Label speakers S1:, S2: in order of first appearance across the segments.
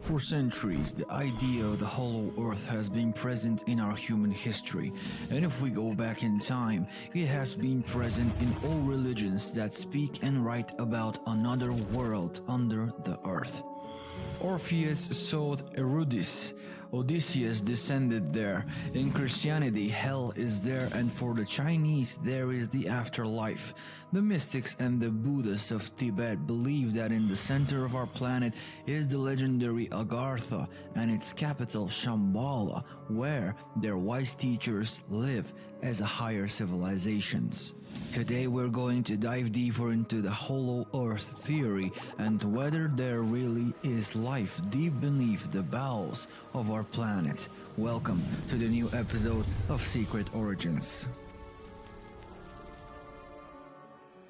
S1: For centuries, the idea of the hollow earth has been present in our human history, and if we go back in time, it has been present in all religions that speak and write about another world under the earth. Orpheus sought Eurydice, Odysseus descended there. In Christianity, hell is there, and for the Chinese, there is the afterlife. The mystics and the Buddhists of Tibet believe that in the center of our planet is the legendary Agartha and its capital Shambhala, where their wise teachers live as higher civilizations. Today we're going to dive deeper into the hollow earth theory and whether there really is life deep beneath the bowels of our planet. Welcome to the new episode of Secret Origins.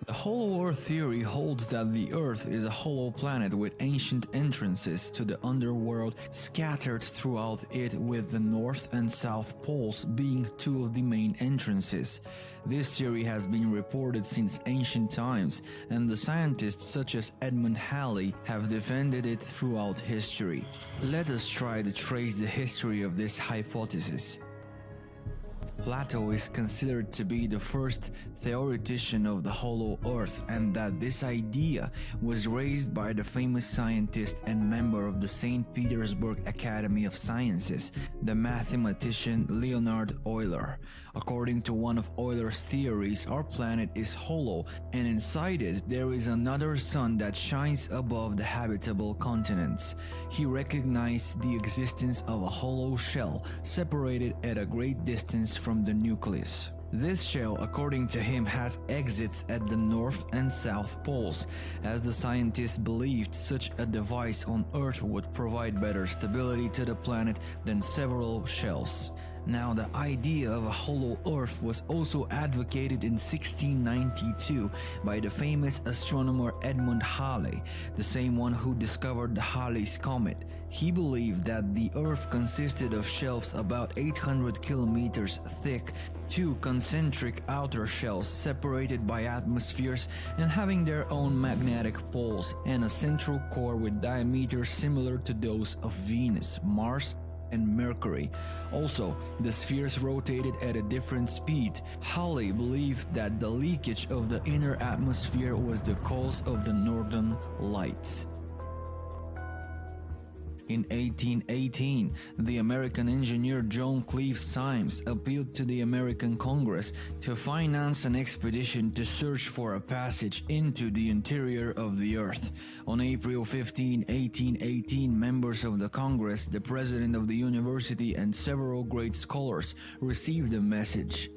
S1: The hollow earth theory holds that the earth is a hollow planet with ancient entrances to the underworld scattered throughout it, with the north and south poles being two of the main entrances. This theory has been reported since ancient times, and the scientists such as Edmund Halley have defended it throughout history. Let us try to trace the history of this hypothesis. Plato is considered to be the first theoretician of the hollow earth, and that this idea was raised by the famous scientist and member of the St. Petersburg Academy of Sciences, the mathematician Leonhard Euler. According to one of Euler's theories, our planet is hollow, and inside it there is another sun that shines above the habitable continents. He recognized the existence of a hollow shell separated at a great distance from the nucleus. This shell, according to him, has exits at the north and south poles, as the scientists believed such a device on Earth would provide better stability to the planet than several shells. Now, the idea of a hollow earth was also advocated in 1692 by the famous astronomer Edmund Halley, the same one who discovered the Halley's Comet. He believed that the earth consisted of shells about 800 kilometers thick, two concentric outer shells separated by atmospheres and having their own magnetic poles, and a central core with diameters similar to those of Venus, Mars, and Mercury. Also, the spheres rotated at a different speed. Halley believed that the leakage of the inner atmosphere was the cause of the northern lights. In 1818, the American engineer John Cleave Symes appealed to the American Congress to finance an expedition to search for a passage into the interior of the Earth. On April 15, 1818, members of the Congress, the president of the university, and several great scholars received the message.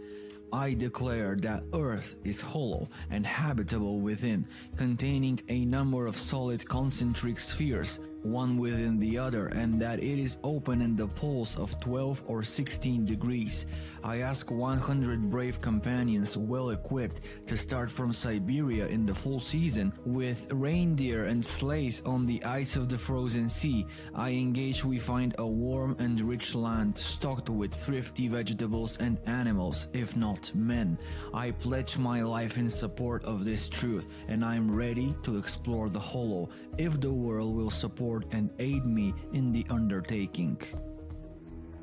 S1: I declare that Earth is hollow and habitable within, containing a number of solid concentric spheres, one within the other, and that it is open in the poles of 12 or 16 degrees. I ask 100 brave companions well equipped to start from Siberia in the full season with reindeer and sleighs on the ice of the frozen sea. I engage we find a warm and rich land stocked with thrifty vegetables and animals, if not men. I pledge my life in support of this truth, and I am ready to explore the hollow if the world will support and aid me in the undertaking.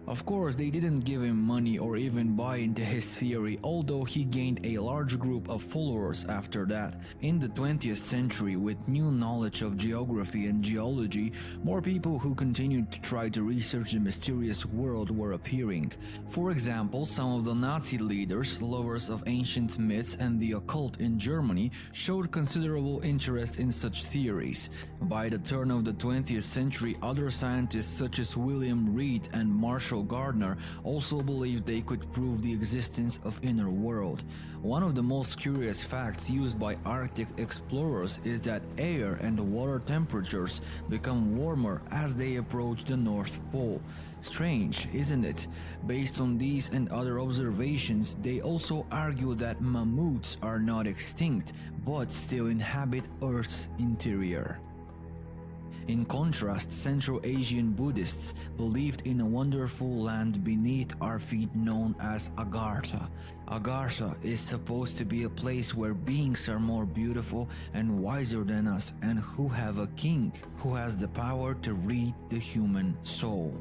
S1: Of course, they didn't give him money or even buy into his theory, although he gained a large group of followers after that. In the 20th century, with new knowledge of geography and geology, more people who continued to try to research the mysterious world were appearing. For example, some of the Nazi leaders, lovers of ancient myths and the occult in Germany, showed considerable interest in such theories. By the turn of the 20th century, other scientists such as William Reed and Marshall Gardner also believed they could prove the existence of inner world. One of the most curious facts used by Arctic explorers is that air and water temperatures become warmer as they approach the North Pole. Strange, isn't it? Based on these and other observations, they also argue that mammoths are not extinct, but still inhabit Earth's interior. In contrast, Central Asian Buddhists believed in a wonderful land beneath our feet known as Agartha. Agartha is supposed to be a place where beings are more beautiful and wiser than us and who have a king who has the power to read the human soul.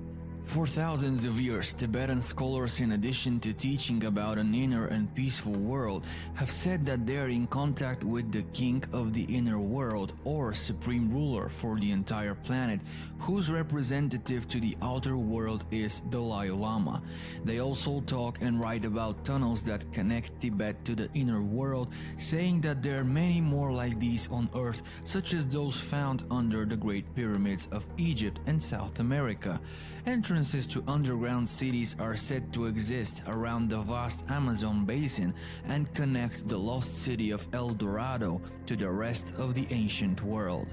S1: For thousands of years, Tibetan scholars, in addition to teaching about an inner and peaceful world, have said that they are in contact with the king of the inner world or supreme ruler for the entire planet, whose representative to the outer world is Dalai Lama. They also talk and write about tunnels that connect Tibet to the inner world, saying that there are many more like these on Earth, such as those found under the Great Pyramids of Egypt and South America. Entrances to underground cities are said to exist around the vast Amazon basin and connect the lost city of El Dorado to the rest of the ancient world.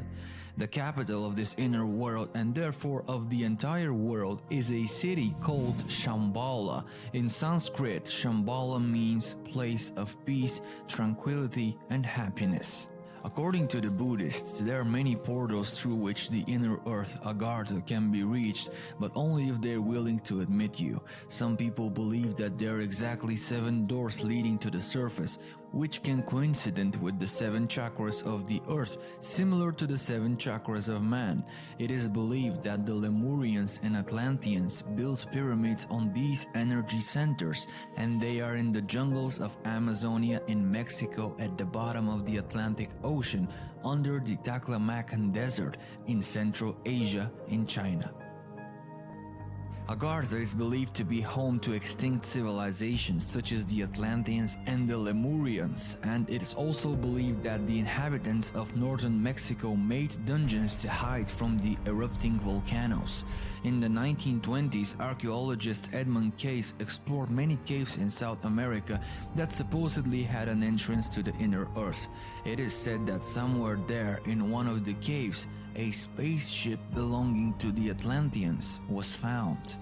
S1: The capital of this inner world, and therefore of the entire world, is a city called Shambhala. In Sanskrit, Shambhala means place of peace, tranquility, and happiness. According to the Buddhists, there are many portals through which the inner earth, Agartha, can be reached, but only if they're willing to admit you. Some people believe that there are exactly 7 doors leading to the surface, which can coincident with the 7 chakras of the earth, similar to the 7 chakras of man. It is believed that the Lemurians and Atlanteans built pyramids on these energy centers, and they are in the jungles of Amazonia in Mexico at the bottom of the Atlantic Ocean under the Taklamakan Desert in Central Asia in China. Agartha is believed to be home to extinct civilizations such as the Atlanteans and the Lemurians, and it is also believed that the inhabitants of northern Mexico made dungeons to hide from the erupting volcanoes. In the 1920s, archaeologist Edmund Case explored many caves in South America that supposedly had an entrance to the inner earth. It is said that somewhere there in one of the caves, a spaceship belonging to the Atlanteans was found.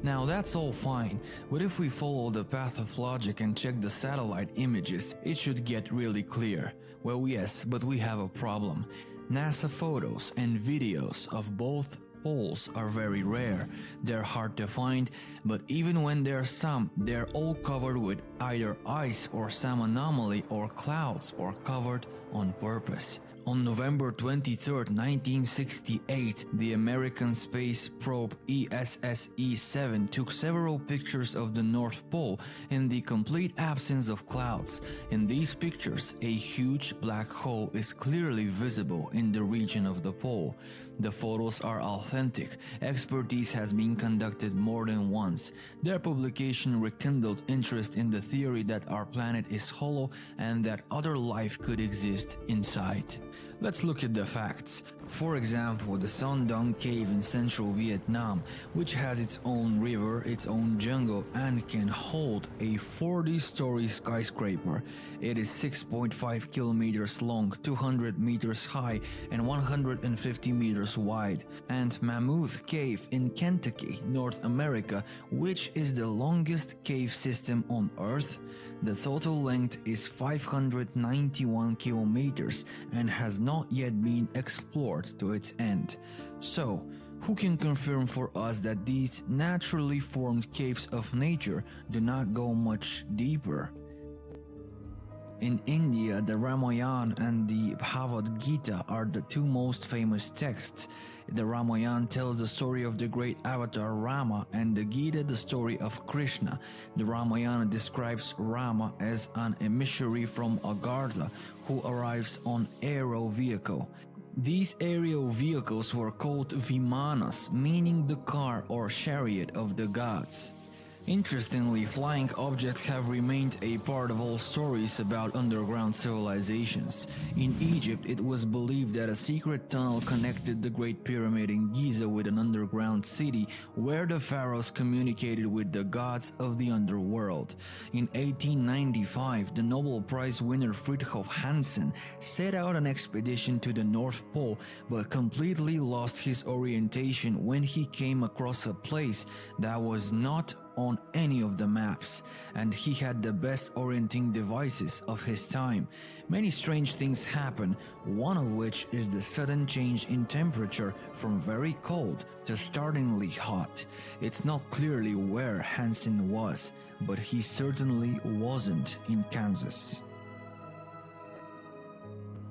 S1: Now that's all fine, but if we follow the path of logic and check the satellite images, it should get really clear. Well, yes, but we have a problem. NASA photos and videos of both poles are very rare. They're hard to find, but even when there are some, they're all covered with either ice or some anomaly or clouds, or covered on purpose. On November 23, 1968, the American space probe ESSE-7 took several pictures of the North Pole in the complete absence of clouds. In these pictures, a huge black hole is clearly visible in the region of the pole. The photos are authentic. Expertise has been conducted more than once. Their publication rekindled interest in the theory that our planet is hollow and that other life could exist inside. Let's look at the facts. For example, the Son Dong Cave in central Vietnam, which has its own river, its own jungle, and can hold a 40-story skyscraper. It is 6.5 kilometers long, 200 meters high, and 150 meters wide. And Mammoth Cave in Kentucky, North America, which is the longest cave system on Earth. The total length is 591 kilometers and has not yet been explored to its end. So, who can confirm for us that these naturally formed caves of nature do not go much deeper? In India, the Ramayana and the Bhagavad Gita are the 2 most famous texts. The Ramayana tells the story of the great avatar Rama, and the Gita the story of Krishna. The Ramayana describes Rama as an emissary from Agartha who arrives on aero vehicle. These aerial vehicles were called Vimanas, meaning the car or chariot of the gods. Interestingly, flying objects have remained a part of all stories about underground civilizations. In Egypt, it was believed that a secret tunnel connected the Great Pyramid in Giza with an underground city where the pharaohs communicated with the gods of the underworld. In 1895, the Nobel Prize winner Fridtjof Nansen set out an expedition to the North Pole but completely lost his orientation when he came across a place that was not on any of the maps, and he had the best orienting devices of his time. Many strange things happen, one of which is the sudden change in temperature from very cold to startlingly hot. It's not clearly where Hansen was, but he certainly wasn't in Kansas.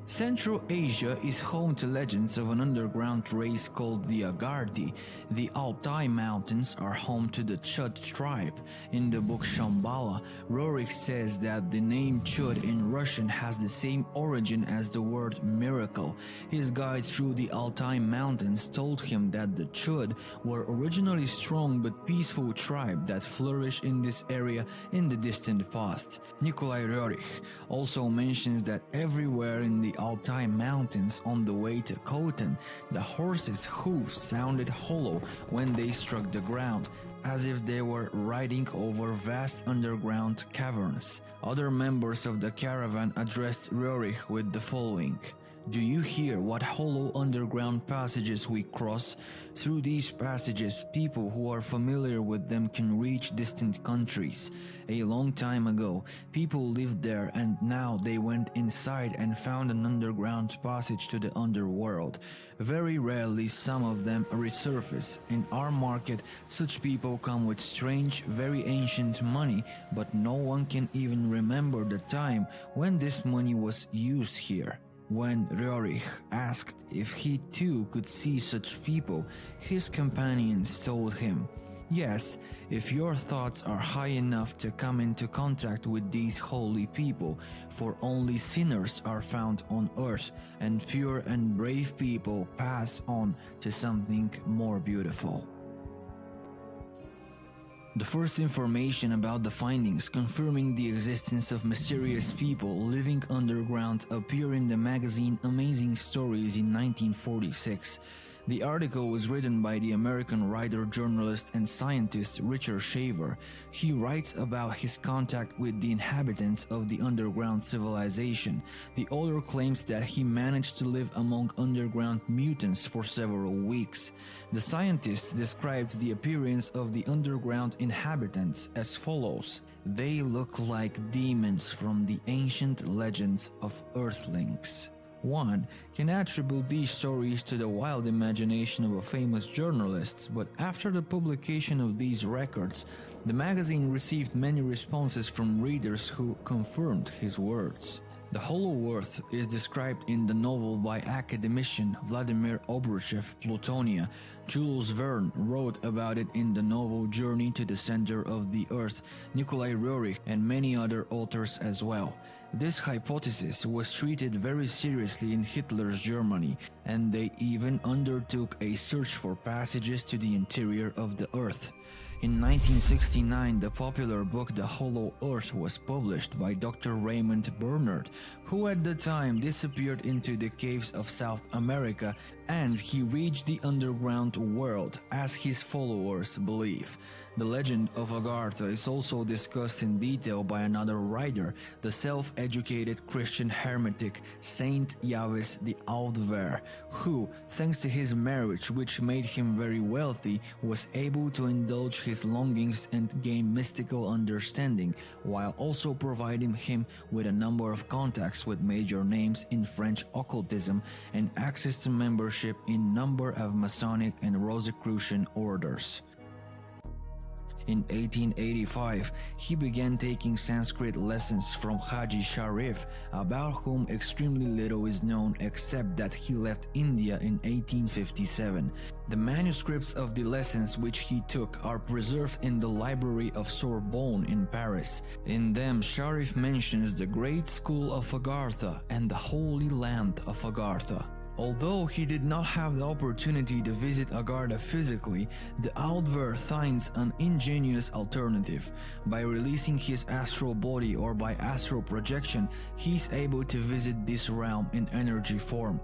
S1: Central Asia is home to legends of an underground race called the Agharti. The Altai Mountains are home to the Chud tribe. In the book Shambhala, Roerich says that the name Chud in Russian has the same origin as the word miracle. His guide through the Altai Mountains told him that the Chud were originally strong but peaceful tribe that flourished in this area in the distant past. Nikolai Roerich also mentions that everywhere in the Altai Mountains on the way to Khotan, the horses' hooves sounded hollow when they struck the ground, as if they were riding over vast underground caverns. Other members of the caravan addressed Roerich with the following: "Do you hear what hollow underground passages we cross? Through these passages, people who are familiar with them can reach distant countries. A long time ago, people lived there, and now they went inside and found an underground passage to the underworld. Very rarely some of them resurface. In our market, such people come with strange, very ancient money, but no one can even remember the time when this money was used here." When Roerich asked if he too could see such people, his companions told him, "Yes, if your thoughts are high enough to come into contact with these holy people, for only sinners are found on earth, and pure and brave people pass on to something more beautiful." The first information about the findings confirming the existence of mysterious people living underground appeared in the magazine Amazing Stories in 1946. The article was written by the American writer, journalist, and scientist Richard Shaver. He writes about his contact with the inhabitants of the underground civilization. The author claims that he managed to live among underground mutants for several weeks. The scientist describes the appearance of the underground inhabitants as follows: "They look like demons from the ancient legends of Earthlings." One can attribute these stories to the wild imagination of a famous journalist, but after the publication of these records, the magazine received many responses from readers who confirmed his words. The Hollow Earth is described in the novel by academician Vladimir Obruchev, Plutonia. Jules Verne wrote about it in the novel Journey to the Center of the Earth, Nikolai Roerich, and many other authors as well. This hypothesis was treated very seriously in Hitler's Germany, and they even undertook a search for passages to the interior of the Earth. In 1969, the popular book The Hollow Earth was published by Dr. Raymond Bernard, who at the time disappeared into the caves of South America, and he reached the underground world, as his followers believe. The legend of Agartha is also discussed in detail by another writer, the self-educated Christian hermetic Saint Yahweh the Aldver, who, thanks to his marriage which made him very wealthy, was able to indulge his longings and gain mystical understanding, while also providing him with a number of contacts with major names in French occultism and access to membership in number of Masonic and Rosicrucian orders. In 1885, he began taking Sanskrit lessons from Haji Sharif, about whom extremely little is known except that he left India in 1857. The manuscripts of the lessons which he took are preserved in the library of Sorbonne in Paris. In them, Sharif mentions the great school of Agartha and the holy land of Agartha. Although he did not have the opportunity to visit Agartha physically, the Aldver finds an ingenious alternative. By releasing his astral body or by astral projection, he is able to visit this realm in energy form.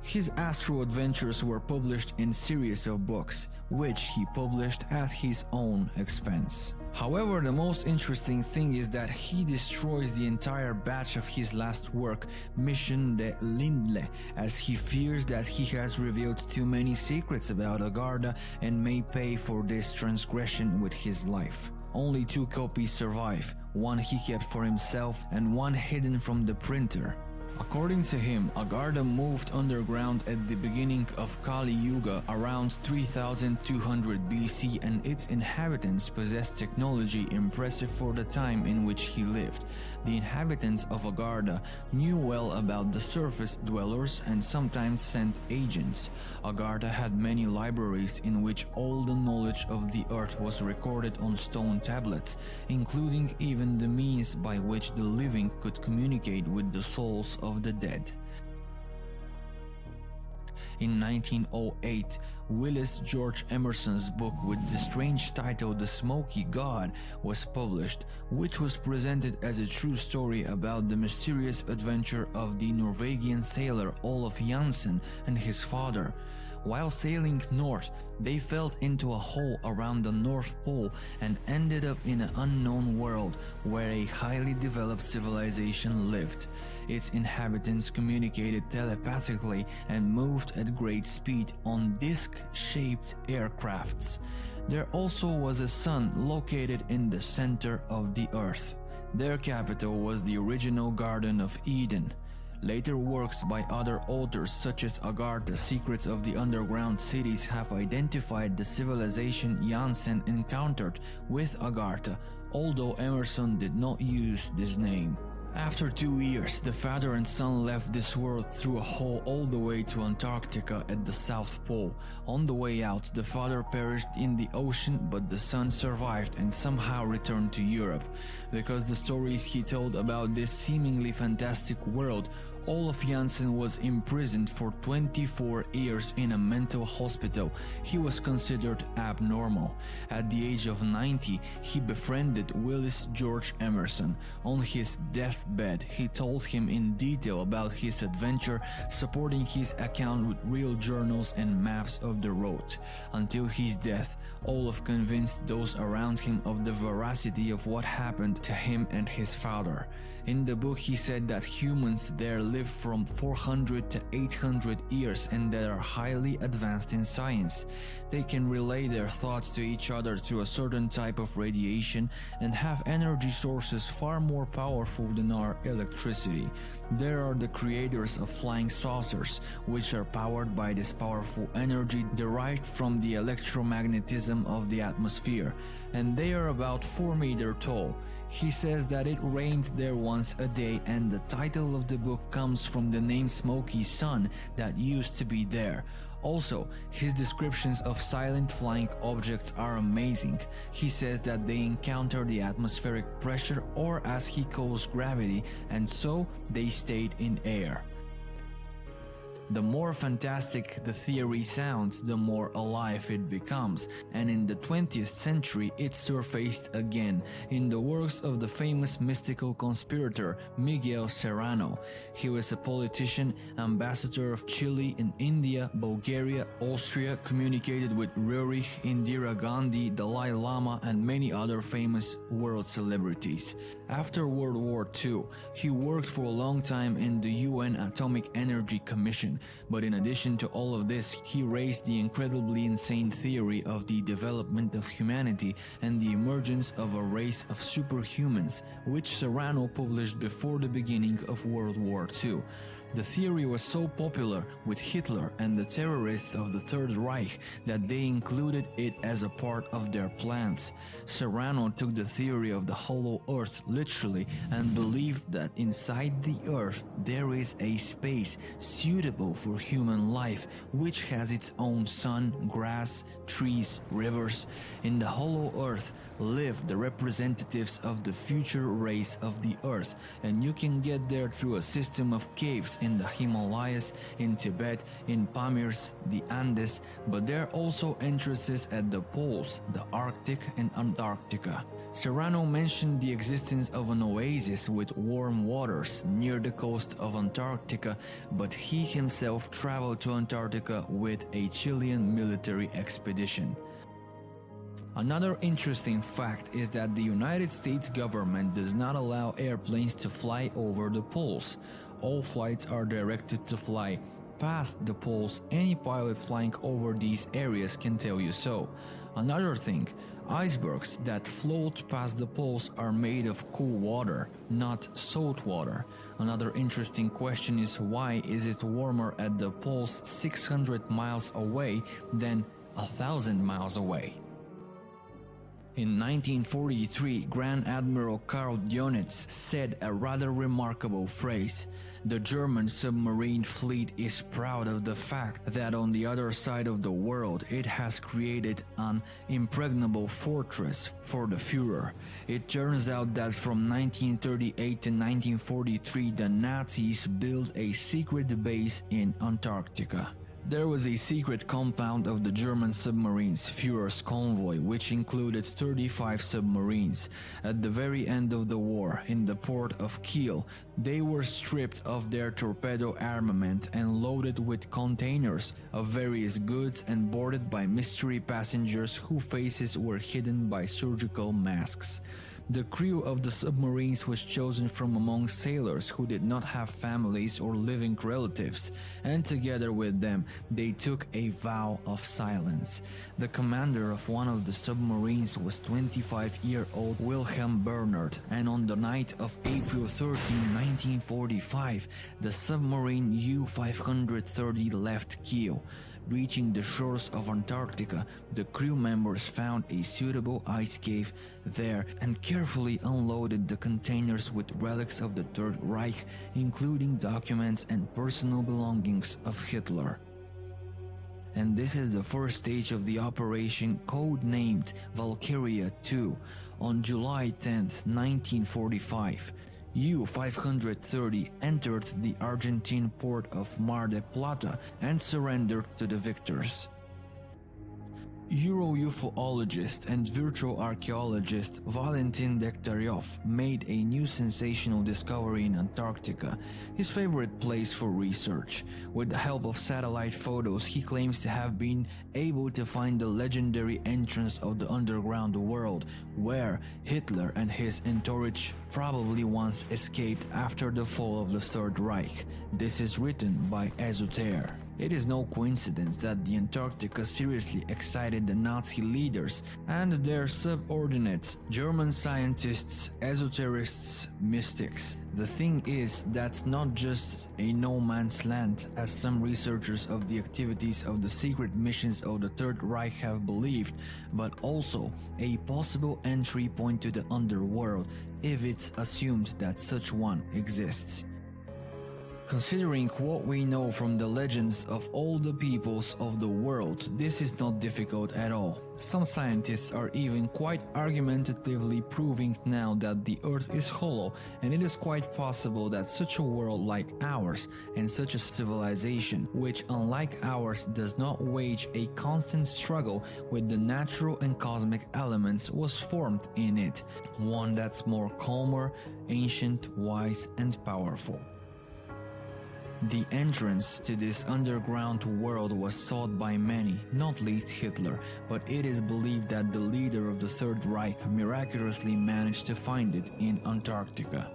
S1: His astral adventures were published in series of books, which he published at his own expense. However, the most interesting thing is that he destroys the entire batch of his last work, Mission de Lindle, as he fears that he has revealed too many secrets about Agartha and may pay for this transgression with his life. Only 2 copies survive, one he kept for himself and one hidden from the printer. According to him, Agartha moved underground at the beginning of Kali Yuga around 3200 BC, and its inhabitants possessed technology impressive for the time in which he lived. The inhabitants of Agartha knew well about the surface dwellers and sometimes sent agents. Agartha had many libraries in which all the knowledge of the earth was recorded on stone tablets, including even the means by which the living could communicate with the souls of the dead. In 1908, Willis George Emerson's book with the strange title The Smoky God was published, which was presented as a true story about the mysterious adventure of the Norwegian sailor Olaf Jansen and his father. While sailing north, they fell into a hole around the North Pole and ended up in an unknown world where a highly developed civilization lived. Its inhabitants communicated telepathically and moved at great speed on disc-shaped aircrafts. There also was a sun located in the center of the earth. Their capital was the original Garden of Eden. Later works by other authors such as Agartha, Secrets of the Underground Cities, have identified the civilization Jansen encountered with Agartha, although Emerson did not use this name. After 2 years, the father and son left this world through a hole all the way to Antarctica at the South Pole. On the way out, the father perished in the ocean, but the son survived and somehow returned to Europe. Because the stories he told about this seemingly fantastic world, Olaf Jansen was imprisoned for 24 years in a mental hospital. He was considered abnormal. At the age of 90, he befriended Willis George Emerson. On his deathbed, he told him in detail about his adventure, supporting his account with real journals and maps of the road. Until his death, Olaf convinced those around him of the veracity of what happened to him and his father. In the book, he said that humans there live from 400 to 800 years and that are highly advanced in science. They can relay their thoughts to each other through a certain type of radiation and have energy sources far more powerful than our electricity. They are the creators of flying saucers, which are powered by this powerful energy derived from the electromagnetism of the atmosphere, and they are about 4 meters tall. He says that it rained there once a day, and the title of the book comes from the name Smoky Sun that used to be there. Also, his descriptions of silent flying objects are amazing. He says that they encounter the atmospheric pressure, or as he calls gravity, and so they stayed in air. The more fantastic the theory sounds, the more alive it becomes, and in the 20th century it surfaced again in the works of the famous mystical conspirator Miguel Serrano. He was a politician, ambassador of Chile in India, Bulgaria, Austria, communicated with Rurich, Indira Gandhi, Dalai Lama, and many other famous world celebrities. After World War II, he worked for a long time in the UN Atomic Energy Commission, but in addition to all of this, he raised the incredibly insane theory of the development of humanity and the emergence of a race of superhumans, which Serrano published before the beginning of World War II. The theory was so popular with Hitler and the terrorists of the Third Reich that they included it as a part of their plans. Serrano took the theory of the hollow earth literally and believed that inside the earth there is a space suitable for human life, which has its own sun, grass, trees, rivers. In the hollow earth live the representatives of the future race of the earth, and you can get there through a system of caves in the Himalayas, in Tibet, in Pamirs, the Andes, but there are also entrances at the poles, the Arctic and Antarctica. Serrano mentioned the existence of an oasis with warm waters near the coast of Antarctica, but he himself traveled to Antarctica with a Chilean military expedition. Another interesting fact is that the United States government does not allow airplanes to fly over the poles. All flights are directed to fly past the poles. Any pilot flying over these areas can tell you so. Another thing, Icebergs that float past the poles are made of cool water, not salt water. Another interesting question is, why is it warmer at the poles 600 miles away than 1,000 miles away? In 1943, Grand Admiral Karl Dönitz said a rather remarkable phrase: "The German submarine fleet is proud of the fact that on the other side of the world it has created an impregnable fortress for the Führer." It turns out that from 1938 to 1943 the Nazis built a secret base in Antarctica. There was a secret compound of the German submarines, Führer's convoy, which included 35 submarines. At the very end of the war, in the port of Kiel, they were stripped of their torpedo armament and loaded with containers of various goods and boarded by mystery passengers whose faces were hidden by surgical masks. The crew of the submarines was chosen from among sailors who did not have families or living relatives, and together with them they took a vow of silence. The commander of one of the submarines was 25-year-old Wilhelm Bernard, and on the night of April 13, 1945, the submarine U-530 left Kiel. Reaching the shores of Antarctica, the crew members found a suitable ice cave there and carefully unloaded the containers with relics of the Third Reich, including documents and personal belongings of Hitler. And this is the first stage of the operation, code-named Valkyria II. On July 10, 1945, U-530 entered the Argentine port of Mar del Plata and surrendered to the victors. Euro-ufologist and virtual archaeologist Valentin Dektaryov made a new sensational discovery in Antarctica, his favorite place for research. With the help of satellite photos, he claims to have been able to find the legendary entrance of the underground world, where Hitler and his entourage probably once escaped after the fall of the Third Reich. This is written by Esoter. It is no coincidence that the Antarctica seriously excited the Nazi leaders and their subordinates, German scientists, esoterists, mystics. The thing is, that's not just a no-man's land, as some researchers of the activities of the secret missions of the Third Reich have believed, but also a possible entry point to the underworld, if it's assumed that such one exists. Considering what we know from the legends of all the peoples of the world, this is not difficult at all. Some scientists are even quite argumentatively proving now that the Earth is hollow, and it is quite possible that such a world like ours and such a civilization, which unlike ours does not wage a constant struggle with the natural and cosmic elements, was formed in it, one that's more calmer, ancient, wise, and powerful. The entrance to this underground world was sought by many, not least Hitler, but it is believed that the leader of the Third Reich miraculously managed to find it in Antarctica.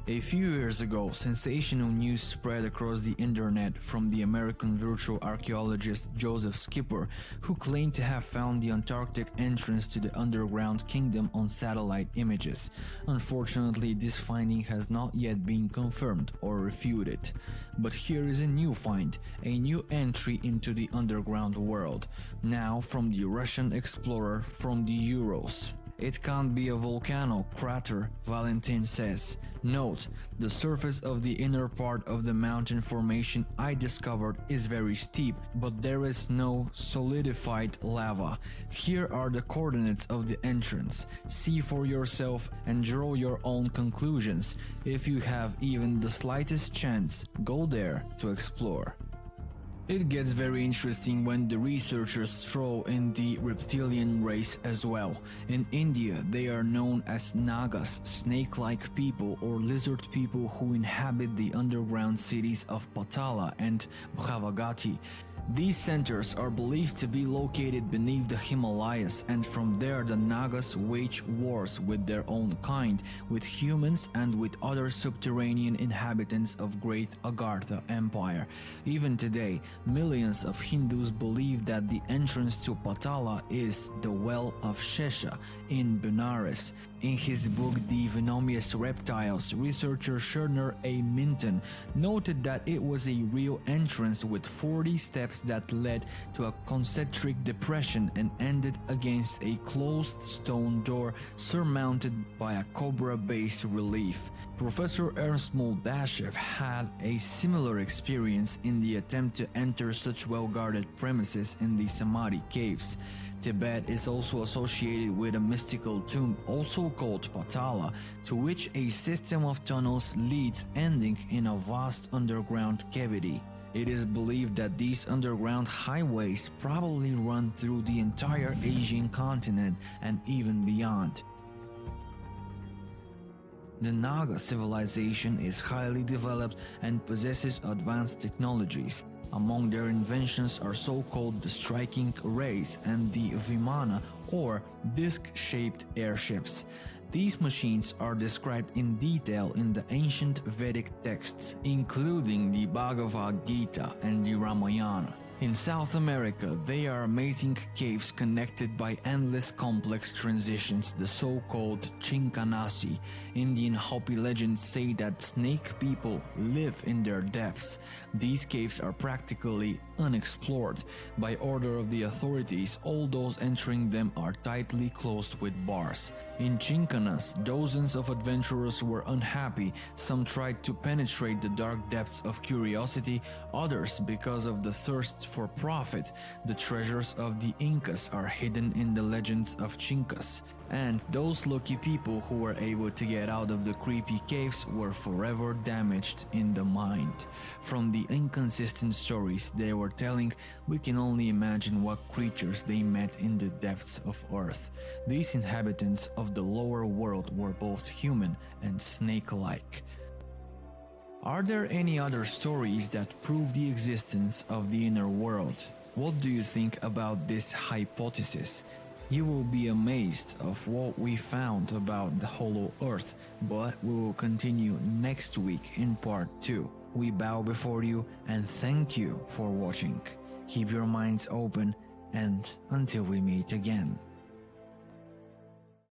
S1: A few years ago, sensational news spread across the internet from the American virtual archaeologist Joseph Skipper, who claimed to have found the Antarctic entrance to the underground kingdom on satellite images. Unfortunately, this finding has not yet been confirmed or refuted. But here is a new find, a new entry into the underground world, now from the Russian explorer from the Urals. It can't be a volcano crater, Valentin says. Note, the surface of the inner part of the mountain formation I discovered is very steep, but there is no solidified lava. Here are the coordinates of the entrance. See for yourself and draw your own conclusions. If you have even the slightest chance, go there to explore. It gets very interesting when the researchers throw in the reptilian race as well. In India, they are known as Nagas, snake-like people or lizard people who inhabit the underground cities of Patala and Bhavagati. These centers are believed to be located beneath the Himalayas, and from there the Nagas wage wars with their own kind, with humans and with other subterranean inhabitants of Great Agartha Empire. Even today, millions of Hindus believe that the entrance to Patala is the Well of Shesha in Benares. In his book The Venomous Reptiles, researcher Sherner A. Minton noted that it was a real entrance with 40 steps that led to a concentric depression and ended against a closed stone door surmounted by a cobra bas relief. Professor Ernst Moldashev had a similar experience in the attempt to enter such well-guarded premises in the Samadhi caves. Tibet is also associated with a mystical tomb, also called Patala, to which a system of tunnels leads, ending in a vast underground cavity. It is believed that these underground highways probably run through the entire Asian continent and even beyond. The Naga civilization is highly developed and possesses advanced technologies. Among their inventions are so-called the striking rays and the Vimana, or disc-shaped airships. These machines are described in detail in the ancient Vedic texts, including the Bhagavad Gita and the Ramayana. In South America, they are amazing caves connected by endless complex transitions, the so-called Chincanasi. Indian Hopi legends say that snake people live in their depths. These caves are practically unexplored. By order of the authorities, all those entering them are tightly closed with bars. In Chincanas, dozens of adventurers were unhappy. Some tried to penetrate the dark depths of curiosity, others because of the thirst for profit. The treasures of the Incas are hidden in the legends of Chincas, and those lucky people who were able to get out of the creepy caves were forever damaged in the mind. From the inconsistent stories they were telling, we can only imagine what creatures they met in the depths of earth. These inhabitants of the lower world were both human and snake-like. Are there any other stories that prove the existence of the inner world? What do you think about this hypothesis? You will be amazed of what we found about the hollow earth, but we will continue next week in part 2. We bow before you and thank you for watching. Keep your minds open, and until we meet again.